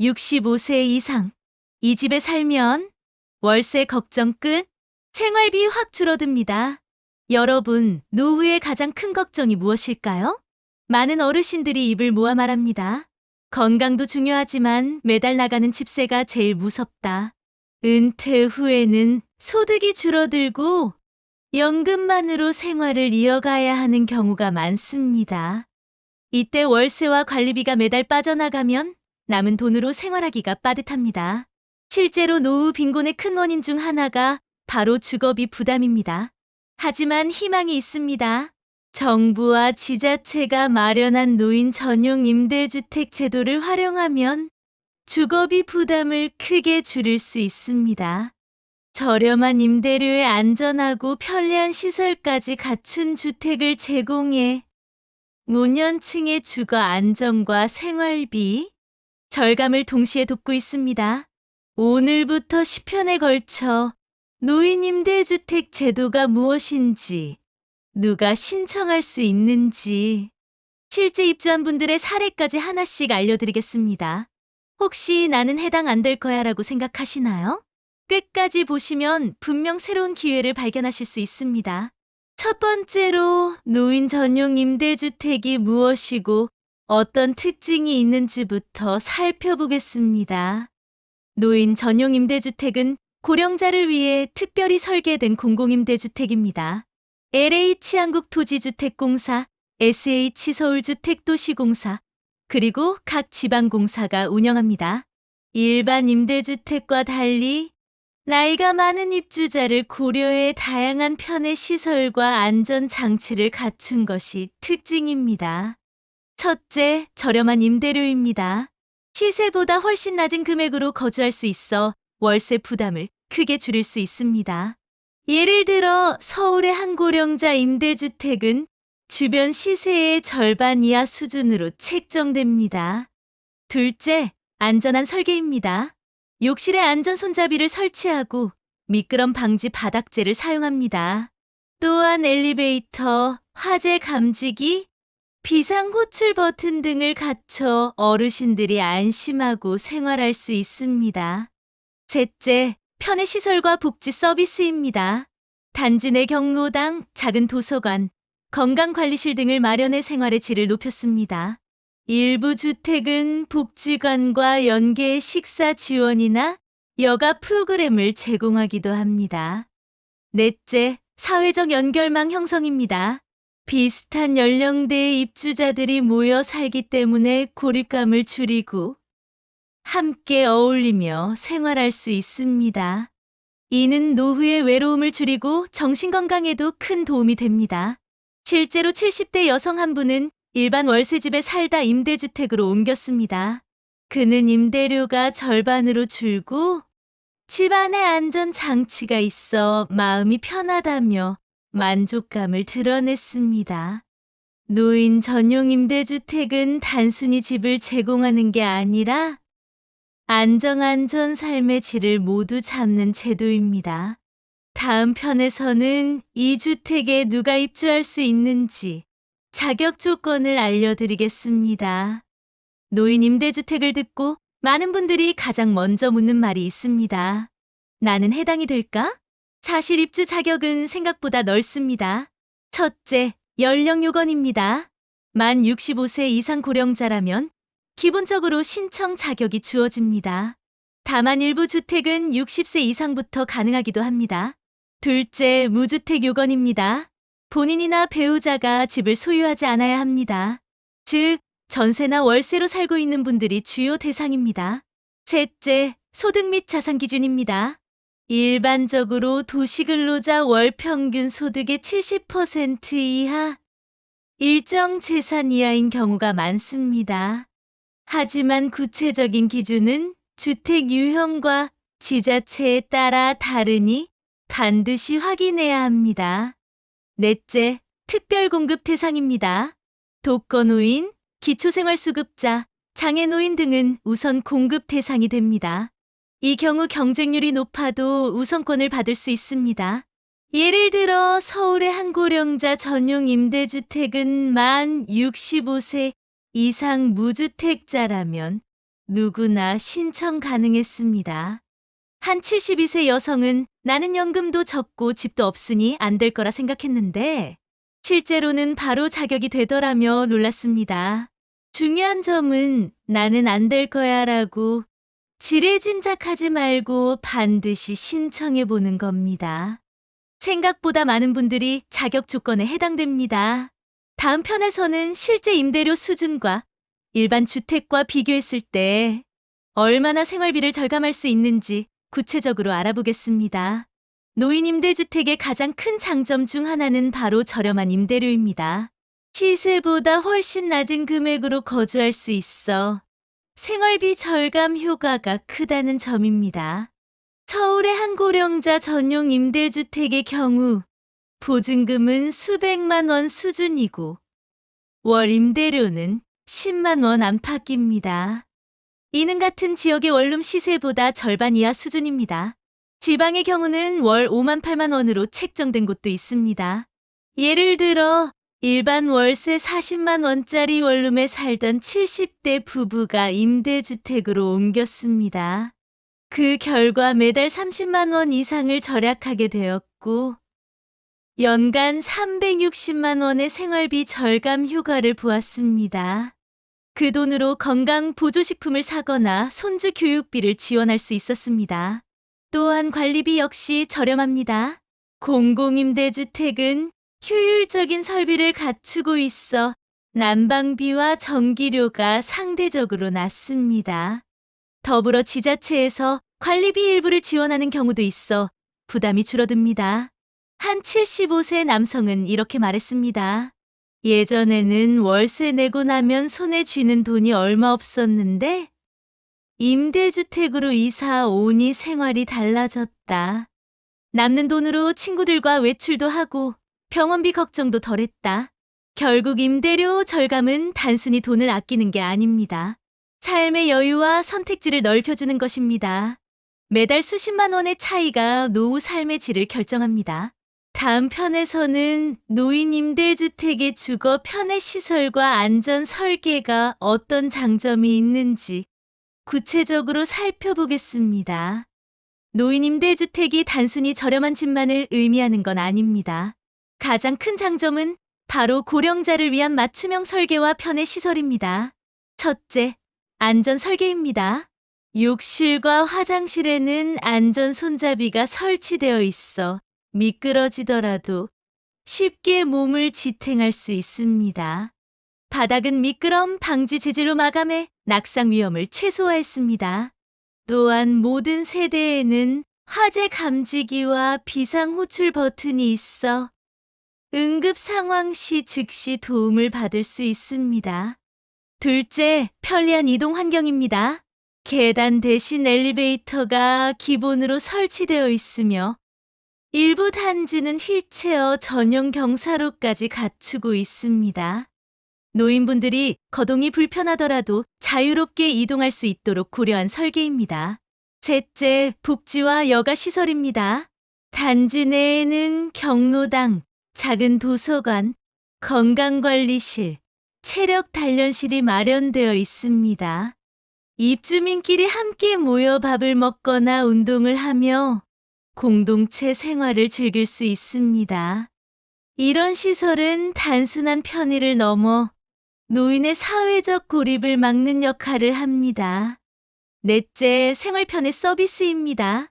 65세 이상. 이 집에 살면 월세 걱정 끝, 생활비 확 줄어듭니다. 여러분, 노후의 가장 큰 걱정이 무엇일까요? 많은 어르신들이 입을 모아 말합니다. 건강도 중요하지만 매달 나가는 집세가 제일 무섭다. 은퇴 후에는 소득이 줄어들고 연금만으로 생활을 이어가야 하는 경우가 많습니다. 이때 월세와 관리비가 매달 빠져나가면 남은 돈으로 생활하기가 빠듯합니다. 실제로 노후 빈곤의 큰 원인 중 하나가 바로 주거비 부담입니다. 하지만 희망이 있습니다. 정부와 지자체가 마련한 노인 전용 임대주택 제도를 활용하면 주거비 부담을 크게 줄일 수 있습니다. 저렴한 임대료에 안전하고 편리한 시설까지 갖춘 주택을 제공해 노년층의 주거 안정과 생활비, 절감을 동시에 돕고 있습니다. 오늘부터 10편에 걸쳐 노인 임대주택 제도가 무엇인지, 누가 신청할 수 있는지, 실제 입주한 분들의 사례까지 하나씩 알려드리겠습니다. 혹시 나는 해당 안 될 거야 라고 생각하시나요? 끝까지 보시면 분명 새로운 기회를 발견하실 수 있습니다. 첫 번째로 노인 전용 임대주택이 무엇이고 어떤 특징이 있는지부터 살펴보겠습니다. 노인 전용 임대주택은 고령자를 위해 특별히 설계된 공공임대주택입니다. LH 한국토지주택공사, SH 서울주택도시공사, 그리고 각 지방공사가 운영합니다. 일반 임대주택과 달리 나이가 많은 입주자를 고려해 다양한 편의 시설과 안전장치를 갖춘 것이 특징입니다. 첫째, 저렴한 임대료입니다. 시세보다 훨씬 낮은 금액으로 거주할 수 있어 월세 부담을 크게 줄일 수 있습니다. 예를 들어 서울의 한 고령자 임대주택은 주변 시세의 절반 이하 수준으로 책정됩니다. 둘째, 안전한 설계입니다. 욕실에 안전 손잡이를 설치하고 미끄럼 방지 바닥재를 사용합니다. 또한 엘리베이터, 화재 감지기, 비상 호출 버튼 등을 갖춰 어르신들이 안심하고 생활할 수 있습니다. 셋째, 편의 시설과 복지 서비스입니다. 단지 내 경로당, 작은 도서관, 건강관리실 등을 마련해 생활의 질을 높였습니다. 일부 주택은 복지관과 연계 식사 지원이나 여가 프로그램을 제공하기도 합니다. 넷째, 사회적 연결망 형성입니다. 비슷한 연령대의 입주자들이 모여 살기 때문에 고립감을 줄이고 함께 어울리며 생활할 수 있습니다. 이는 노후의 외로움을 줄이고 정신건강에도 큰 도움이 됩니다. 실제로 70대 여성 한 분은 일반 월세집에 살다 임대주택으로 옮겼습니다. 그는 임대료가 절반으로 줄고 집안에 안전장치가 있어 마음이 편하다며 만족감을 드러냈습니다. 노인 전용 임대주택은 단순히 집을 제공하는 게 아니라 안전 삶의 질을 모두 잡는 제도입니다. 다음 편에서는 이 주택에 누가 입주할 수 있는지 자격 조건을 알려드리겠습니다. 노인 임대주택을 듣고 많은 분들이 가장 먼저 묻는 말이 있습니다. 나는 해당이 될까? 사실 입주 자격은 생각보다 넓습니다. 첫째, 연령 요건입니다. 만 65세 이상 고령자라면 기본적으로 신청 자격이 주어집니다. 다만 일부 주택은 60세 이상부터 가능하기도 합니다. 둘째, 무주택 요건입니다. 본인이나 배우자가 집을 소유하지 않아야 합니다. 즉, 전세나 월세로 살고 있는 분들이 주요 대상입니다. 셋째, 소득 및 자산 기준입니다. 일반적으로 도시근로자 월 평균 소득의 70% 이하, 일정 재산 이하인 경우가 많습니다. 하지만 구체적인 기준은 주택 유형과 지자체에 따라 다르니 반드시 확인해야 합니다. 넷째, 특별공급 대상입니다. 독거노인, 기초생활수급자, 장애노인 등은 우선 공급 대상이 됩니다. 이 경우 경쟁률이 높아도 우선권을 받을 수 있습니다. 예를 들어 서울의 한 고령자 전용 임대주택은 만 65세 이상 무주택자라면 누구나 신청 가능했습니다. 한 72세 여성은 나는 연금도 적고 집도 없으니 안 될 거라 생각했는데 실제로는 바로 자격이 되더라며 놀랐습니다. 중요한 점은 나는 안 될 거야 라고 지레짐작하지 말고 반드시 신청해 보는 겁니다. 생각보다 많은 분들이 자격 조건에 해당됩니다. 다음 편에서는 실제 임대료 수준과 일반 주택과 비교했을 때 얼마나 생활비를 절감할 수 있는지 구체적으로 알아보겠습니다. 노인 임대주택의 가장 큰 장점 중 하나는 바로 저렴한 임대료입니다. 시세보다 훨씬 낮은 금액으로 거주할 수 있어 생활비 절감 효과가 크다는 점입니다. 서울의 한 고령자 전용 임대주택의 경우 보증금은 수백만 원 수준이고 월 임대료는 10만 원 안팎입니다. 이는 같은 지역의 원룸 시세보다 절반 이하 수준입니다. 지방의 경우는 월 5만 8만 원으로 책정된 곳도 있습니다. 예를 들어 일반 월세 40만 원짜리 원룸에 살던 70대 부부가 임대주택으로 옮겼습니다. 그 결과 매달 30만 원 이상을 절약하게 되었고 연간 360만 원의 생활비 절감 효과를 보았습니다. 그 돈으로 건강 보조식품을 사거나 손주 교육비를 지원할 수 있었습니다. 또한 관리비 역시 저렴합니다. 공공임대주택은 효율적인 설비를 갖추고 있어 난방비와 전기료가 상대적으로 낮습니다. 더불어 지자체에서 관리비 일부를 지원하는 경우도 있어 부담이 줄어듭니다. 한 75세 남성은 이렇게 말했습니다. 예전에는 월세 내고 나면 손에 쥐는 돈이 얼마 없었는데 임대주택으로 이사 오니 생활이 달라졌다. 남는 돈으로 친구들과 외출도 하고 병원비 걱정도 덜했다. 결국 임대료 절감은 단순히 돈을 아끼는 게 아닙니다. 삶의 여유와 선택지를 넓혀주는 것입니다. 매달 수십만 원의 차이가 노후 삶의 질을 결정합니다. 다음 편에서는 노인 임대주택의 주거 편의 시설과 안전 설계가 어떤 장점이 있는지 구체적으로 살펴보겠습니다. 노인 임대주택이 단순히 저렴한 집만을 의미하는 건 아닙니다. 가장 큰 장점은 바로 고령자를 위한 맞춤형 설계와 편의 시설입니다. 첫째, 안전 설계입니다. 욕실과 화장실에는 안전 손잡이가 설치되어 있어 미끄러지더라도 쉽게 몸을 지탱할 수 있습니다. 바닥은 미끄럼 방지 재질로 마감해 낙상 위험을 최소화했습니다. 또한 모든 세대에는 화재 감지기와 비상 호출 버튼이 있어 응급 상황 시 즉시 도움을 받을 수 있습니다. 둘째, 편리한 이동 환경입니다. 계단 대신 엘리베이터가 기본으로 설치되어 있으며 일부 단지는 휠체어 전용 경사로까지 갖추고 있습니다. 노인분들이 거동이 불편하더라도 자유롭게 이동할 수 있도록 고려한 설계입니다. 셋째, 복지와 여가 시설입니다. 단지 내에는 경로당, 작은 도서관, 건강관리실, 체력 단련실이 마련되어 있습니다. 입주민끼리 함께 모여 밥을 먹거나 운동을 하며 공동체 생활을 즐길 수 있습니다. 이런 시설은 단순한 편의를 넘어 노인의 사회적 고립을 막는 역할을 합니다. 넷째, 생활편의 서비스입니다.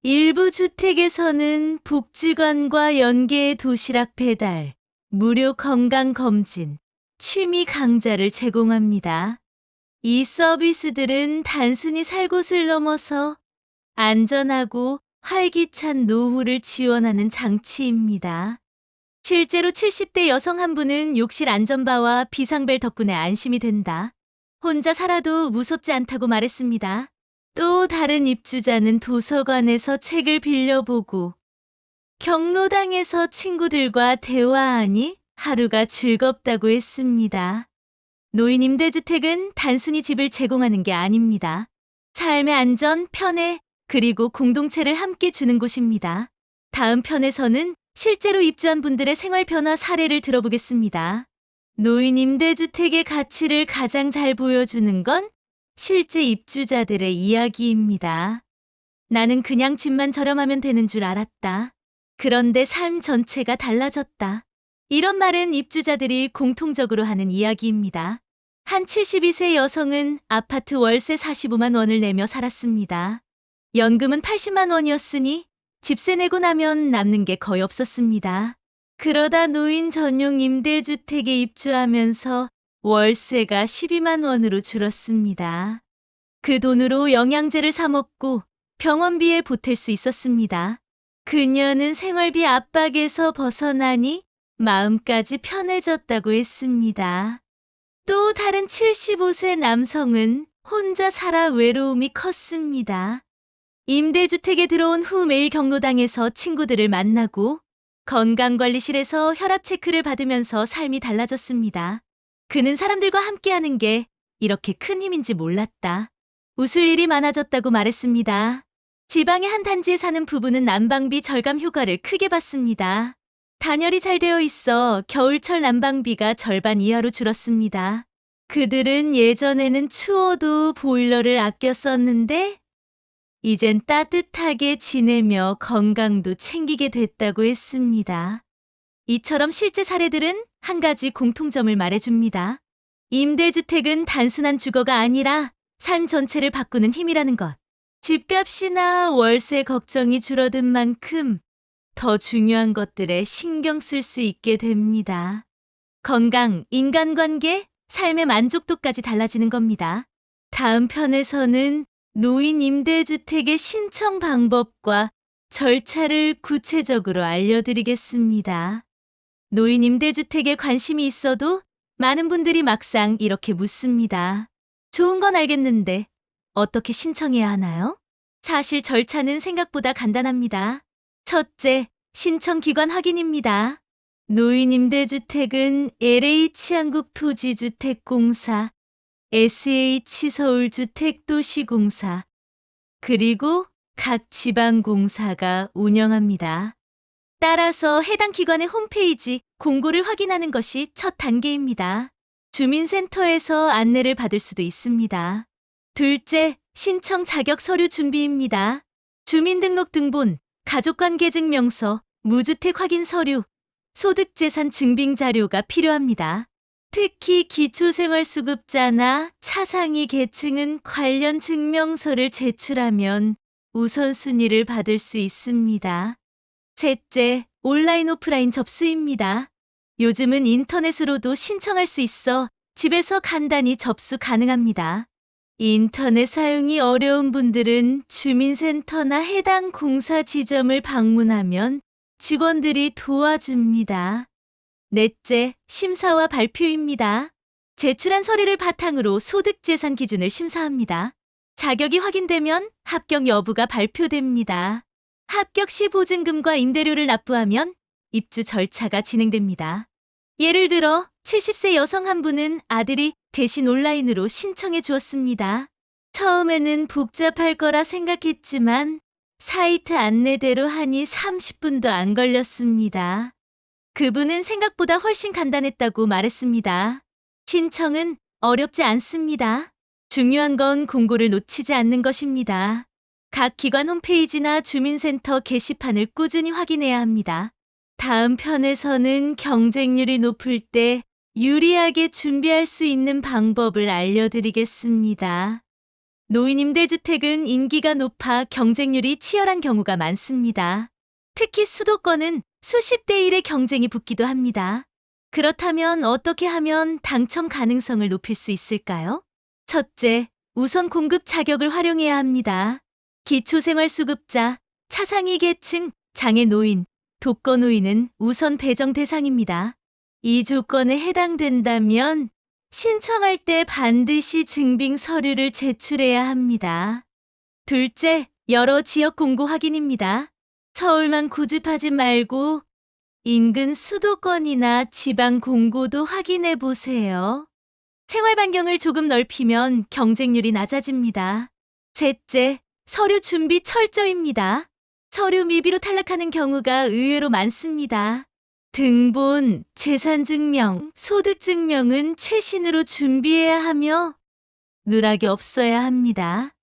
일부 주택에서는 복지관과 연계의 도시락 배달, 무료 건강검진, 취미 강좌를 제공합니다. 이 서비스들은 단순히 살 곳을 넘어서 안전하고 활기찬 노후를 지원하는 장치입니다. 실제로 70대 여성 한 분은 욕실 안전바와 비상벨 덕분에 안심이 된다. 혼자 살아도 무섭지 않다고 말했습니다. 또 다른 입주자는 도서관에서 책을 빌려보고 경로당에서 친구들과 대화하니 하루가 즐겁다고 했습니다. 노인 임대주택은 단순히 집을 제공하는 게 아닙니다. 삶의 안전, 편애, 그리고 공동체를 함께 주는 곳입니다. 다음 편에서는 실제로 입주한 분들의 생활 변화 사례를 들어보겠습니다. 노인 임대주택의 가치를 가장 잘 보여주는 건 실제 입주자들의 이야기입니다. 나는 그냥 집만 저렴하면 되는 줄 알았다. 그런데 삶 전체가 달라졌다. 이런 말은 입주자들이 공통적으로 하는 이야기입니다. 한 72세 여성은 아파트 월세 45만 원을 내며 살았습니다. 연금은 80만 원이었으니 집세 내고 나면 남는 게 거의 없었습니다. 그러다 노인 전용 임대주택에 입주하면서 월세가 12만 원으로 줄었습니다. 그 돈으로 영양제를 사 먹고 병원비에 보탤 수 있었습니다. 그녀는 생활비 압박에서 벗어나니 마음까지 편해졌다고 했습니다. 또 다른 75세 남성은 혼자 살아 외로움이 컸습니다. 임대주택에 들어온 후 매일 경로당에서 친구들을 만나고 건강관리실에서 혈압 체크를 받으면서 삶이 달라졌습니다. 그는 사람들과 함께하는 게 이렇게 큰 힘인지 몰랐다. 웃을 일이 많아졌다고 말했습니다. 지방의 한 단지에 사는 부부는 난방비 절감 효과를 크게 봤습니다. 단열이 잘 되어 있어 겨울철 난방비가 절반 이하로 줄었습니다. 그들은 예전에는 추워도 보일러를 아껴 썼는데 이젠 따뜻하게 지내며 건강도 챙기게 됐다고 했습니다. 이처럼 실제 사례들은 한 가지 공통점을 말해줍니다. 임대주택은 단순한 주거가 아니라 삶 전체를 바꾸는 힘이라는 것. 집값이나 월세 걱정이 줄어든 만큼 더 중요한 것들에 신경 쓸 수 있게 됩니다. 건강, 인간관계, 삶의 만족도까지 달라지는 겁니다. 다음 편에서는 노인 임대주택의 신청 방법과 절차를 구체적으로 알려드리겠습니다. 노인 임대주택에 관심이 있어도 많은 분들이 막상 이렇게 묻습니다. 좋은 건 알겠는데 어떻게 신청해야 하나요? 사실 절차는 생각보다 간단합니다. 첫째, 신청기관 확인입니다. 노인 임대주택은 LH 한국토지주택공사, SH 서울주택도시공사, 그리고 각 지방공사가 운영합니다. 따라서 해당 기관의 홈페이지 공고를 확인하는 것이 첫 단계입니다. 주민센터에서 안내를 받을 수도 있습니다. 둘째, 신청 자격 서류 준비입니다. 주민등록등본, 가족관계증명서, 무주택 확인 서류, 소득재산 증빙 자료가 필요합니다. 특히 기초생활수급자나 차상위 계층은 관련 증명서를 제출하면 우선순위를 받을 수 있습니다. 셋째, 온라인 오프라인 접수입니다. 요즘은 인터넷으로도 신청할 수 있어 집에서 간단히 접수 가능합니다. 인터넷 사용이 어려운 분들은 주민센터나 해당 공사 지점을 방문하면 직원들이 도와줍니다. 넷째, 심사와 발표입니다. 제출한 서류를 바탕으로 소득재산 기준을 심사합니다. 자격이 확인되면 합격 여부가 발표됩니다. 합격 시 보증금과 임대료를 납부하면 입주 절차가 진행됩니다. 예를 들어 70세 여성 한 분은 아들이 대신 온라인으로 신청해 주었습니다. 처음에는 복잡할 거라 생각했지만 사이트 안내대로 하니 30분도 안 걸렸습니다. 그분은 생각보다 훨씬 간단했다고 말했습니다. 신청은 어렵지 않습니다. 중요한 건 공고를 놓치지 않는 것입니다. 각 기관 홈페이지나 주민센터 게시판을 꾸준히 확인해야 합니다. 다음 편에서는 경쟁률이 높을 때 유리하게 준비할 수 있는 방법을 알려드리겠습니다. 노인 임대주택은 인기가 높아 경쟁률이 치열한 경우가 많습니다. 특히 수도권은 수십 대 1의 경쟁이 붙기도 합니다. 그렇다면 어떻게 하면 당첨 가능성을 높일 수 있을까요? 첫째, 우선 공급 자격을 활용해야 합니다. 기초생활수급자, 차상위 계층, 장애노인, 독거노인은 우선 배정 대상입니다. 이 조건에 해당된다면 신청할 때 반드시 증빙 서류를 제출해야 합니다. 둘째, 여러 지역 공고 확인입니다. 서울만 고집하지 말고 인근 수도권이나 지방 공고도 확인해 보세요. 생활 반경을 조금 넓히면 경쟁률이 낮아집니다. 셋째, 서류 준비 철저입니다. 서류 미비로 탈락하는 경우가 의외로 많습니다. 등본, 재산증명, 소득증명은 최신으로 준비해야 하며 누락이 없어야 합니다.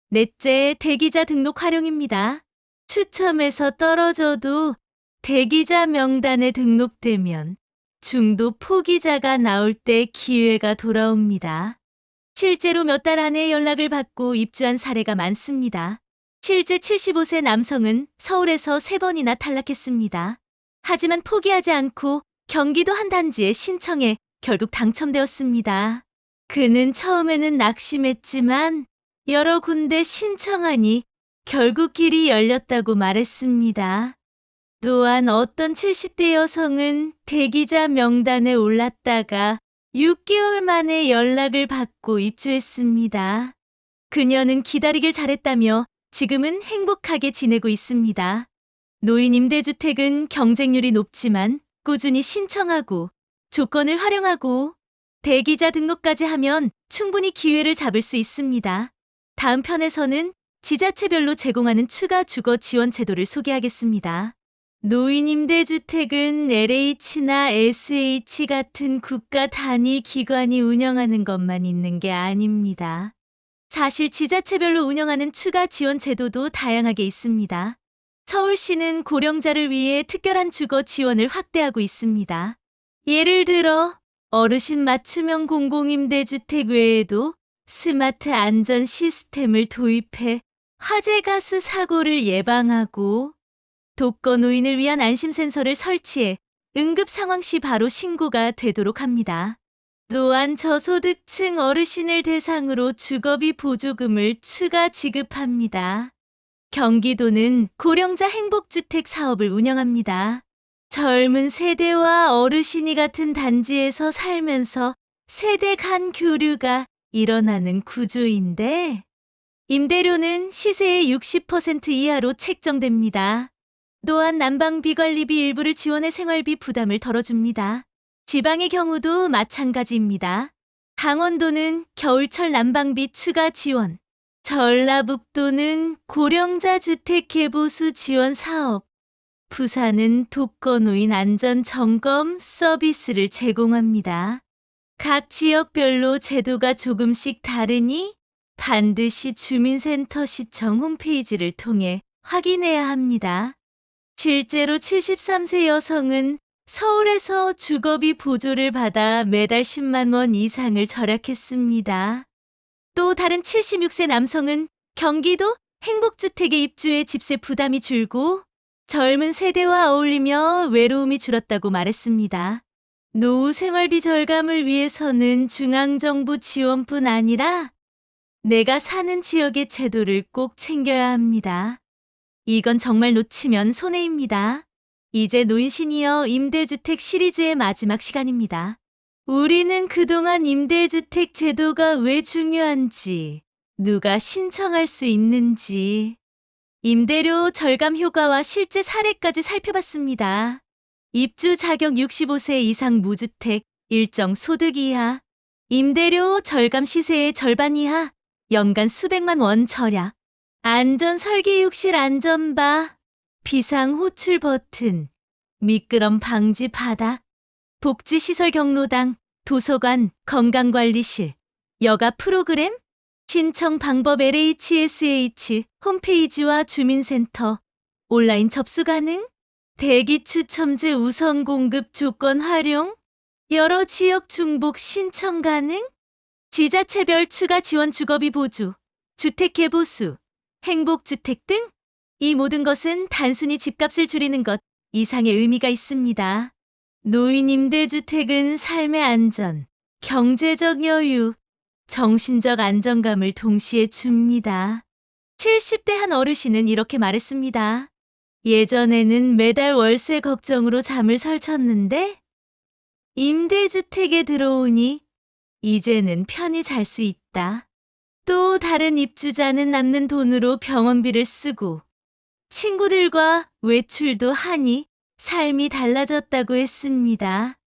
넷째, 대기자 등록 활용입니다. 추첨에서 떨어져도 대기자 명단에 등록되면 중도 포기자가 나올 때 기회가 돌아옵니다. 실제로 몇 달 안에 연락을 받고 입주한 사례가 많습니다. 실제 75세 남성은 서울에서 3번이나 탈락했습니다. 하지만 포기하지 않고 경기도 한 단지에 신청해 결국 당첨되었습니다. 그는 처음에는 낙심했지만 여러 군데 신청하니 결국 길이 열렸다고 말했습니다. 또한 어떤 70대 여성은 대기자 명단에 올랐다가 6개월 만에 연락을 받고 입주했습니다. 그녀는 기다리길 잘했다며 지금은 행복하게 지내고 있습니다. 노인 임대주택은 경쟁률이 높지만 꾸준히 신청하고 조건을 활용하고 대기자 등록까지 하면 충분히 기회를 잡을 수 있습니다. 다음 편에서는 지자체별로 제공하는 추가 주거 지원 제도를 소개하겠습니다. 노인 임대주택은 LH나 SH 같은 국가 단위 기관이 운영하는 것만 있는 게 아닙니다. 사실 지자체별로 운영하는 추가 지원 제도도 다양하게 있습니다. 서울시는 고령자를 위해 특별한 주거 지원을 확대하고 있습니다. 예를 들어 어르신 맞춤형 공공임대주택 외에도 스마트 안전 시스템을 도입해 화재 가스 사고를 예방하고 독거 노인을 위한 안심 센서를 설치해 응급 상황 시 바로 신고가 되도록 합니다. 또한 저소득층 어르신을 대상으로 주거비 보조금을 추가 지급합니다. 경기도는 고령자 행복주택 사업을 운영합니다. 젊은 세대와 어르신이 같은 단지에서 살면서 세대 간 교류가 일어나는 구조인데 임대료는 시세의 60% 이하로 책정됩니다. 또한 난방비 관리비 일부를 지원해 생활비 부담을 덜어줍니다. 지방의 경우도 마찬가지입니다. 강원도는 겨울철 난방비 추가 지원, 전라북도는 고령자 주택 개보수 지원 사업, 부산은 독거노인 안전 점검 서비스를 제공합니다. 각 지역별로 제도가 조금씩 다르니 반드시 주민센터 시청 홈페이지를 통해 확인해야 합니다. 실제로 73세 여성은 서울에서 주거비 보조를 받아 매달 10만 원 이상을 절약했습니다. 또 다른 76세 남성은 경기도 행복주택에 입주해 집세 부담이 줄고 젊은 세대와 어울리며 외로움이 줄었다고 말했습니다. 노후 생활비 절감을 위해서는 중앙정부 지원뿐 아니라 내가 사는 지역의 제도를 꼭 챙겨야 합니다. 이건 정말 놓치면 손해입니다. 이제 노인 시니어 임대주택 시리즈의 마지막 시간입니다. 우리는 그동안 임대주택 제도가 왜 중요한지, 누가 신청할 수 있는지, 임대료 절감 효과와 실제 사례까지 살펴봤습니다. 입주 자격 65세 이상 무주택, 일정 소득 이하, 임대료 절감 시세의 절반 이하, 연간 수백만 원 절약, 안전 설계욕실 안전바, 비상 호출 버튼, 미끄럼 방지 바닥, 복지시설 경로당, 도서관, 건강관리실, 여가 프로그램, 신청 방법 LHSH 홈페이지와 주민센터, 온라인 접수 가능, 대기 추첨제 우선 공급 조건 활용, 여러 지역 중복 신청 가능, 지자체별 추가 지원 주거비 보조, 주택 개보수, 행복주택 등 이 모든 것은 단순히 집값을 줄이는 것 이상의 의미가 있습니다. 노인 임대주택은 삶의 안전, 경제적 여유, 정신적 안정감을 동시에 줍니다. 70대 한 어르신은 이렇게 말했습니다. 예전에는 매달 월세 걱정으로 잠을 설쳤는데 임대주택에 들어오니 이제는 편히 잘 수 있다. 또 다른 입주자는 남는 돈으로 병원비를 쓰고 친구들과 외출도 하니 삶이 달라졌다고 했습니다.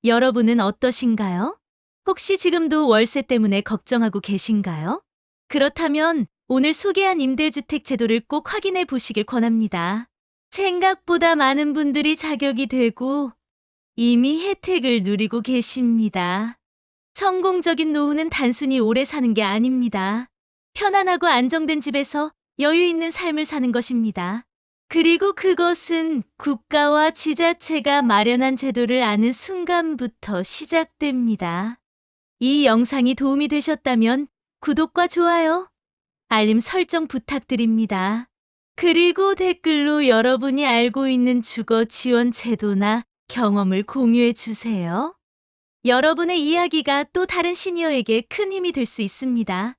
여러분은 어떠신가요? 혹시 지금도 월세 때문에 걱정하고 계신가요? 그렇다면 오늘 소개한 임대주택 제도를 꼭 확인해 보시길 권합니다. 생각보다 많은 분들이 자격이 되고 이미 혜택을 누리고 계십니다. 성공적인 노후는 단순히 오래 사는 게 아닙니다. 편안하고 안정된 집에서 여유 있는 삶을 사는 것입니다. 그리고 그것은 국가와 지자체가 마련한 제도를 아는 순간부터 시작됩니다. 이 영상이 도움이 되셨다면 구독과 좋아요, 알림 설정 부탁드립니다. 그리고 댓글로 여러분이 알고 있는 주거 지원 제도나 경험을 공유해 주세요. 여러분의 이야기가 또 다른 시니어에게 큰 힘이 될 수 있습니다.